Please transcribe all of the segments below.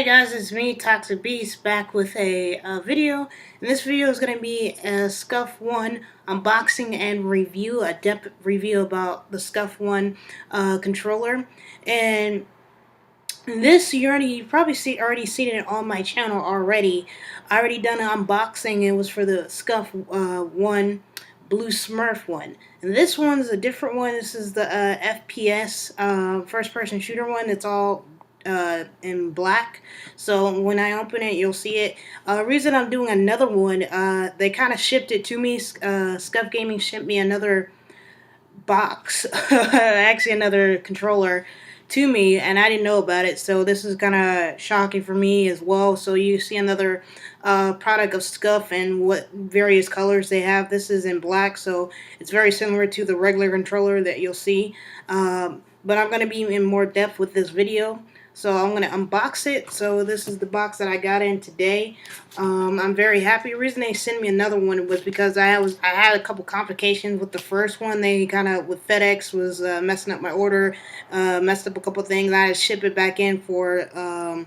guys, it's me, ToxicBeast, back with a video. And this video is going to be a Scuf 1 unboxing and review, a depth review about the Scuf 1 controller. And this, you probably already seen it on my channel already. I already done an unboxing. It was for the Scuf 1 Blue Smurf one. And this one's a different one. This is the FPS first-person shooter one. It's all in black, so when I open it you'll see it. Reason I'm doing another one, they kind of shipped it to me. Scuf Gaming shipped me another box actually another controller to me, and I didn't know about it, so this is kind of shocking for me as well. So you see another product of Scuf and what various colors they have. This is in black, so it's very similar to the regular controller that you'll see, but I'm going to be in more depth with this video. So I'm going to unbox it. So this is the box that I got in today. I'm very happy. The reason they sent me another one was because I had a couple complications with the first one. They kind of, with FedEx, was messing up my order, messed up a couple things. I had to ship it back in for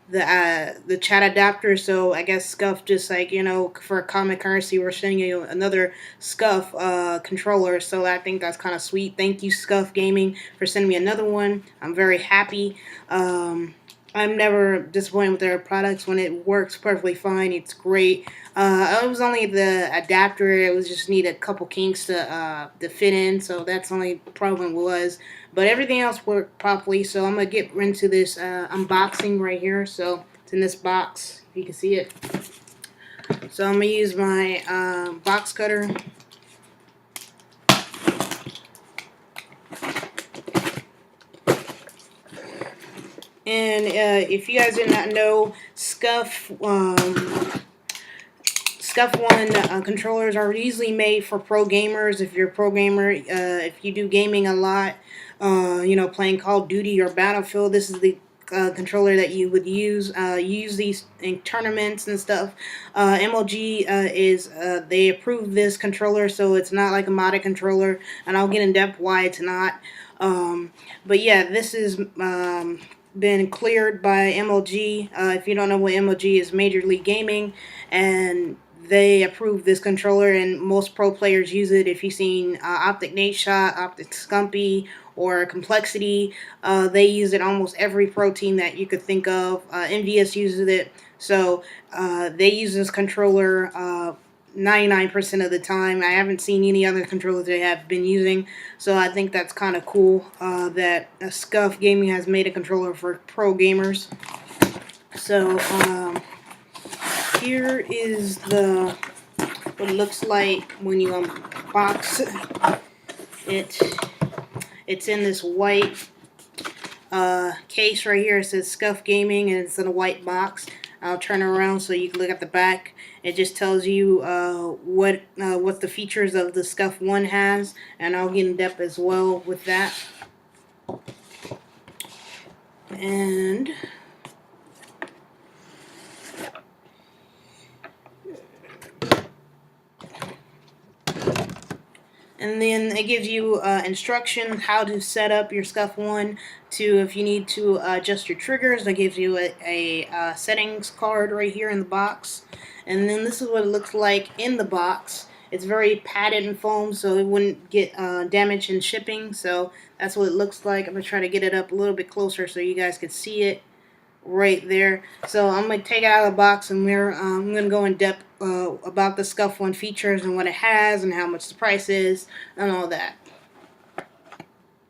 the chat adapter. So I guess Scuf just, like, you know, for a common currency, we're sending you another Scuf controller. So I think that's kind of sweet. Thank you, Scuf Gaming, for sending me another one. I'm very happy. I'm never disappointed with their products. When it works perfectly fine, it's great. It was only the adapter. It was just need a couple kinks to fit in, so that's the only problem was. But everything else worked properly, so I'm going to get into this unboxing right here. So it's in this box, if you can see it. So I'm going to use my box cutter. And if you guys did not know, Scuf 1 controllers are easily made for pro gamers. If you're a pro gamer, if you do gaming a lot, you know, playing Call of Duty or Battlefield, this is the controller that you would use. Use these in tournaments and stuff. MLG they approved this controller, so it's not like a modded controller, and I'll get in depth why it's not. But yeah, this is been cleared by MLG. If you don't know what MLG is, Major League Gaming, and they approved this controller, and most pro players use it. If you've seen Optic Nate Shot, Optic Scumpy, or Complexity, they use it. Almost every pro team that you could think of. NVS uses it, so they use this controller 99% of the time. I haven't seen any other controllers they have been using, so I think that's kind of cool that Scuf Gaming has made a controller for pro gamers. So here is what it looks like when you unbox it. It's in this white case right here. It says Scuf Gaming, and it's in a white box. I'll turn it around so you can look at the back. It just tells you what the features of the Scuf 1 has, and I'll get in depth as well with that. And then it gives you instructions how to set up your Scuf 1 to, if you need to adjust your triggers. It gives you a settings card right here in the box. And then this is what it looks like in the box. It's very padded and foam, so it wouldn't get damaged in shipping. So that's what it looks like. I'm going to try to get it up a little bit closer so you guys can see it right there. So I'm going to take it out of the box, and I'm going to go in depth about the Scuf 1 features and what it has and how much the price is and all that.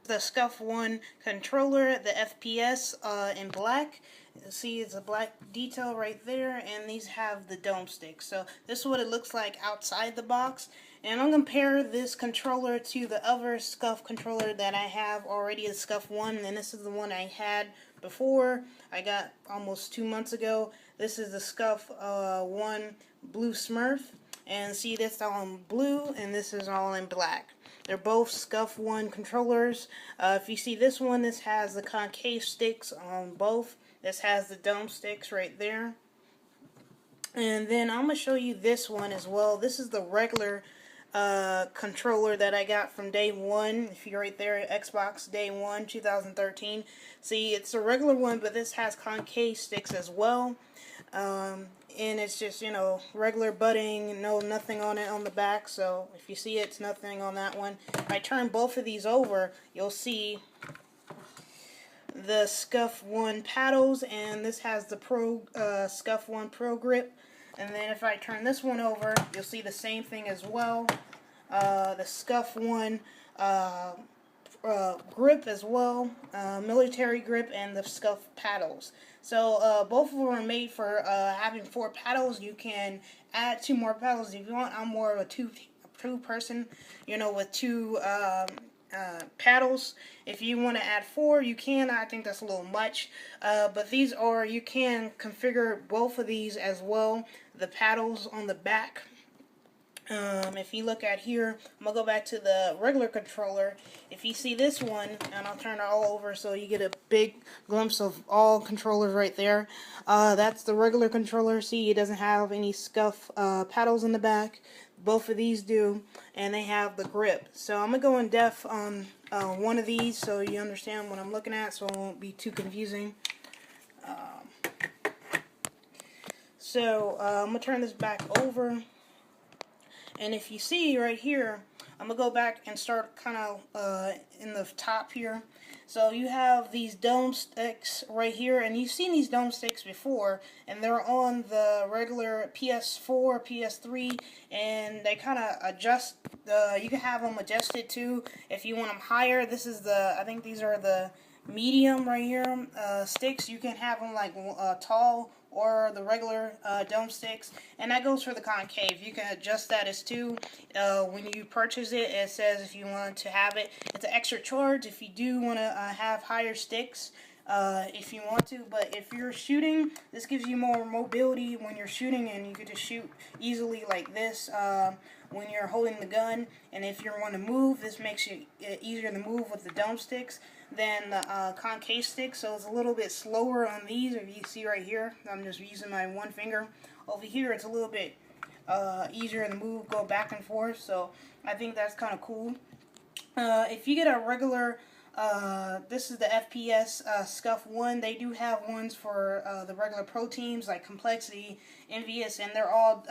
The Scuf 1 controller, the FPS in black. You see it's a black detail right there, and these have the dome sticks. So this is what it looks like outside the box. And I'm going to compare this controller to the other Scuf controller that I have already, the Scuf 1, and this is the one I had before. I got almost 2 months ago. This is the Scuf 1 Blue Smurf, and see, this all in blue, and this is all in black. They're both Scuf 1 controllers. If you see this one, this has the concave sticks on both. This has the dome sticks right there. And then I'm going to show you this one as well. This is the regular controller that I got from day one. If you're right there, Xbox day one, 2013. See, it's a regular one, but this has concave sticks as well. And it's just, you know, regular butting, no nothing on it on the back. So if you see it's nothing on that one. If I turn both of these over, you'll see the Scuf 1 paddles, and this has the Scuf 1 Pro grip. And then if I turn this one over, you'll see the same thing as well. The Scuf 1 grip as well, military grip, and the Scuf paddles. So both of them are made for having 4 paddles. You can add 2 more paddles if you want. I'm more of a two person, you know, with 2 paddles. If you want to add 4, you can. I think that's a little much, but these are, you can configure both of these as well. The paddles on the back. If you look at here, I'm going to go back to the regular controller. If you see this one, and I'll turn it all over so you get a big glimpse of all controllers right there. That's the regular controller. See, it doesn't have any Scuf paddles in the back. Both of these do, and they have the grip. So I'm going to go in depth on one of these so you understand what I'm looking at, so it won't be too confusing. I'm going to turn this back over. And if you see right here, I'm going to go back and start kind of in the top here. So you have these dome sticks right here, and you've seen these dome sticks before, and they're on the regular PS4, PS3, and they kind of adjust. You can have them adjusted too if you want them higher. This is the, I think these are the medium right here sticks. You can have them like tall or the regular dome sticks, and that goes for the concave. You can adjust that as too. When you purchase it, it says if you want to have it, it's an extra charge if you do want to have higher sticks, if you want to. But if you're shooting, this gives you more mobility when you're shooting, and you could just shoot easily like this when you're holding the gun. And if you want to move, this makes it easier to move with the dome sticks than the concave sticks. So it's a little bit slower on these. If you see right here, I'm just using my one finger. Over here, it's a little bit easier to move, go back and forth. So I think that's kind of cool. If you get a regular, this is the FPS Scuf 1. They do have ones for the regular pro teams like Complexity, Envious, and they're all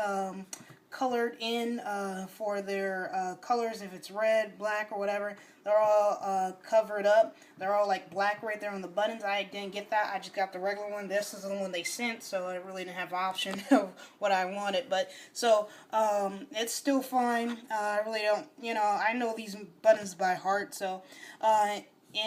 colored in for their colors. If it's red, black, or whatever, they're all covered up. They're all like black right there on the buttons. I didn't get that. I just got the regular one. This is the one they sent, so I really didn't have an option of what I wanted. But so it's still fine. I really don't, you know, I know these buttons by heart. So and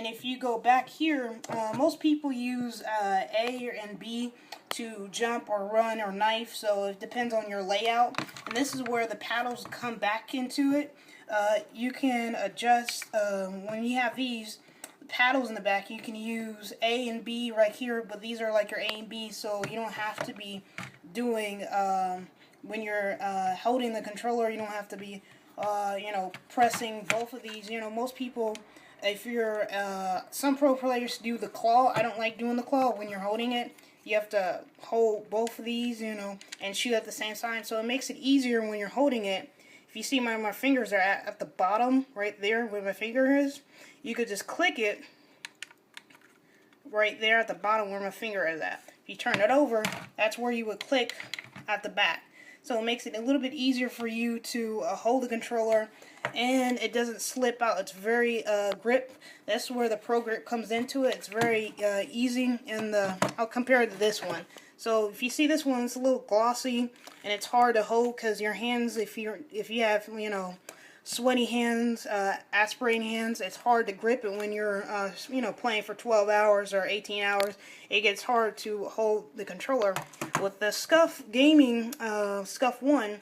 if you go back here, most people use A and B to jump or run or knife, so it depends on your layout. And this is where the paddles come back into it. You can adjust, when you have these paddles in the back, you can use A and B right here, but these are like your A and B, so you don't have to be doing, when you're holding the controller, you don't have to be, you know, pressing both of these. You know, most people, if you're, some pro players do the claw. I don't like doing the claw when you're holding it. You have to hold both of these, you know, and shoot at the same time. So it makes it easier when you're holding it. If you see my fingers are at the bottom, right there where my finger is, you could just click it right there at the bottom where my finger is at. If you turn it over, that's where you would click at the back. So it makes it a little bit easier for you to hold the controller, and it doesn't slip out. It's very grip. That's where the Pro Grip comes into it. It's very easy, and I'll compare it to this one. So if you see this one, it's a little glossy, and it's hard to hold because your hands, if you have, you know, sweaty hands, aspirating hands, it's hard to grip it when you're you know, playing for 12 hours or 18 hours. It gets hard to hold the controller. With the Scuf Gaming Scuf 1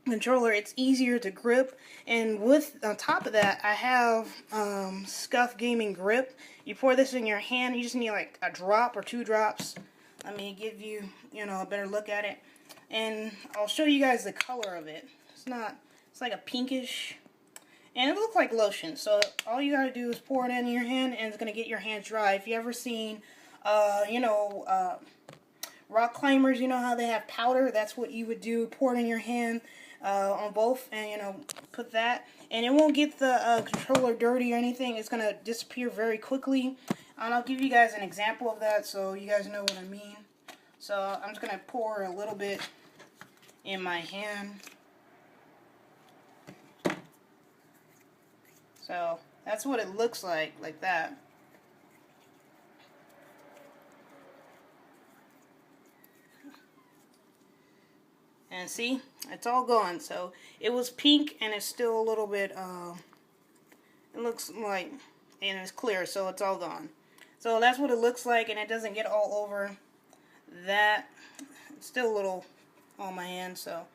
controller, it's easier to grip, and on top of that, I have Scuf Gaming Grip. You pour this in your hand, you just need like a drop or 2 drops. Let me give you, you know, a better look at it, and I'll show you guys the color of it. It's like a pinkish, and it looks like lotion. So all you gotta do is pour it in your hand, and it's gonna get your hands dry. If you ever seen, you know, rock climbers, you know how they have powder? That's what you would do. Pour it in your hand on both, and you know, put that, and it won't get the controller dirty or anything. It's gonna disappear very quickly, and I'll give you guys an example of that so you guys know what I mean. So I'm just gonna pour a little bit in my hand. So that's what it looks like that. And see, it's all gone. So it was pink and it's still a little bit, it looks like, and it's clear, so it's all gone. So that's what it looks like, and it doesn't get all over that. It's still a little on my hand, so.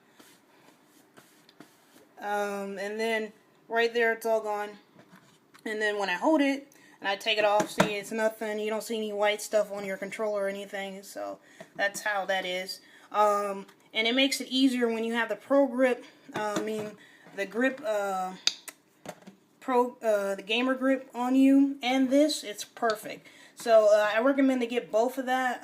And then right there, it's all gone. And then when I hold it and I take it off, see, it's nothing. You don't see any white stuff on your controller or anything. So that's how that is. And it makes it easier when you have the Pro Grip. The grip, the gamer grip on you, and this, it's perfect. So I recommend to get both of that.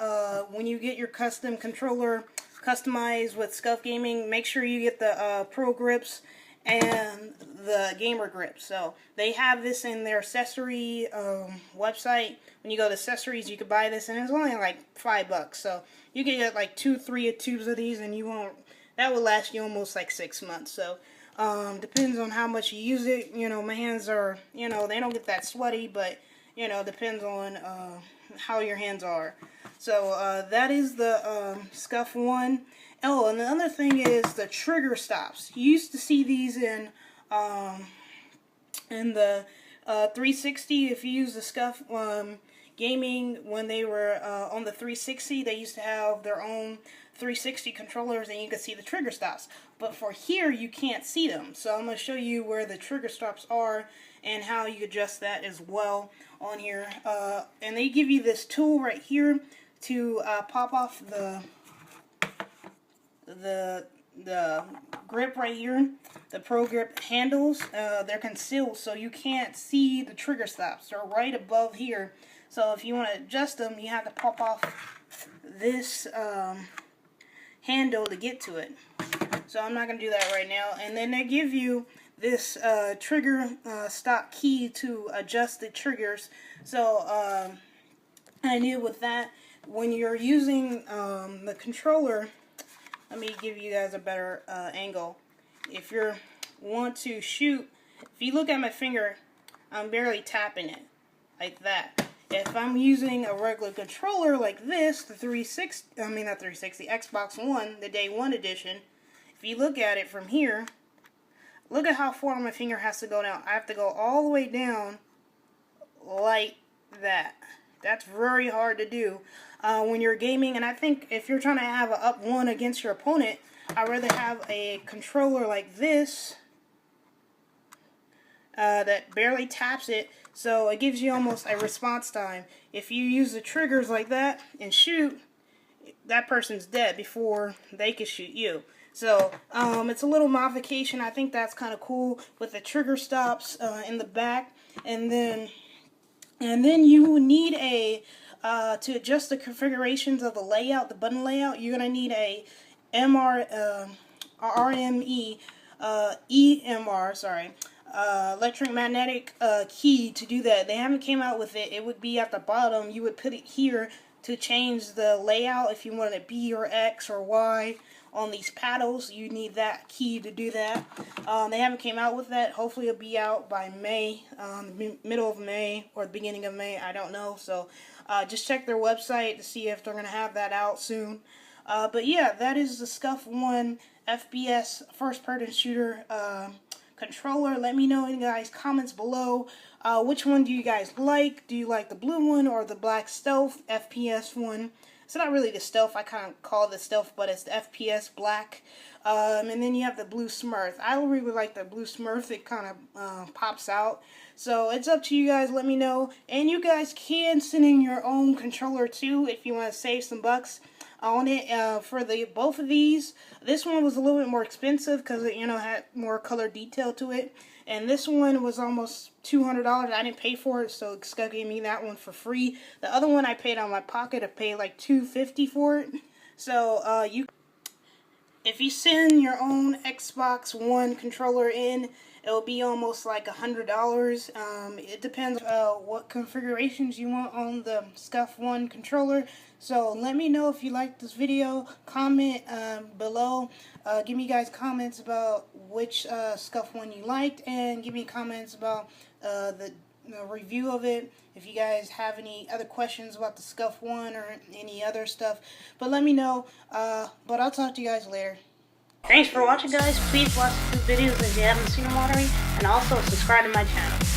When you get your custom controller customized with Scuf Gaming, make sure you get the Pro Grips and the gamer grip. So they have this in their accessory website. When you go to accessories, you can buy this, and it's only like $5. So you can get like 2-3 tubes of these, and that will last you almost like 6 months. So depends on how much you use it. You know, my hands are, you know, they don't get that sweaty, but you know, depends on how your hands are. So that is the Scuf 1. Oh, and the other thing is the trigger stops. You used to see these in the 360. If you use the Scuf Gaming, when they were on the 360, they used to have their own 360 controllers, and you could see the trigger stops. But for here, you can't see them. So I'm going to show you where the trigger stops are and how you adjust that as well on here. And they give you this tool right here to pop off the grip right here. The Pro Grip handles, they're concealed, so you can't see the trigger stops. They're right above here. So if you want to adjust them, you have to pop off this handle to get to it. So I'm not going to do that right now. And then they give you this trigger stop key to adjust the triggers. So I knew with that, when you're using the controller, let me give you guys a better angle. If you want to shoot, if you look at my finger, I'm barely tapping it, like that. If I'm using a regular controller like this, the Xbox One, the Day 1 edition, if you look at it from here, look at how far my finger has to go down. I have to go all the way down like that. That's very hard to do when you're gaming, and I think if you're trying to have an up one against your opponent, I'd rather have a controller like this that barely taps it, so it gives you almost a response time. If you use the triggers like that and shoot, that person's dead before they can shoot you. So it's a little modification. I think that's kind of cool with the trigger stops in the back, and then you need a to adjust the configurations of the layout, the button layout. You're gonna need a electromagnetic key to do that. They haven't came out with it. It would be at the bottom. You would put it here to change the layout if you wanted it B or X or Y on these paddles. You need that key to do that. They haven't came out with that. Hopefully it'll be out by May, middle of May or the beginning of May. I don't know. So just check their website to see if they're going to have that out soon. But yeah, that is the Scuf 1 FPS first-person shooter controller. Let me know in the guys' comments below. Which one do you guys like? Do you like the blue one or the black stealth FPS one? It's not really the stealth. I kind of call it the stealth, but it's the FPS black. And then you have the blue Smurf. I really like the blue Smurf. It kind of pops out. So it's up to you guys. Let me know. And you guys can send in your own controller too if you want to save some bucks on it. For both of these, this one was a little bit more expensive because it, had more color detail to it. And this one was almost $200. I didn't pay for it, so Scuf gave me that one for free. The other one I paid out of my pocket. I paid like $250 for it. So if you send your own Xbox One controller in, it'll be almost like $100. It depends what configurations you want on the Scuf One controller. So let me know if you like this video. Comment below. Give me guys comments about which Scuf One you liked, and give me comments about the review of it. If you guys have any other questions about the Scuf One or any other stuff, but let me know. But I'll talk to you guys later. Thanks for watching, guys. Please watch the videos if you haven't seen them already, and also subscribe to my channel.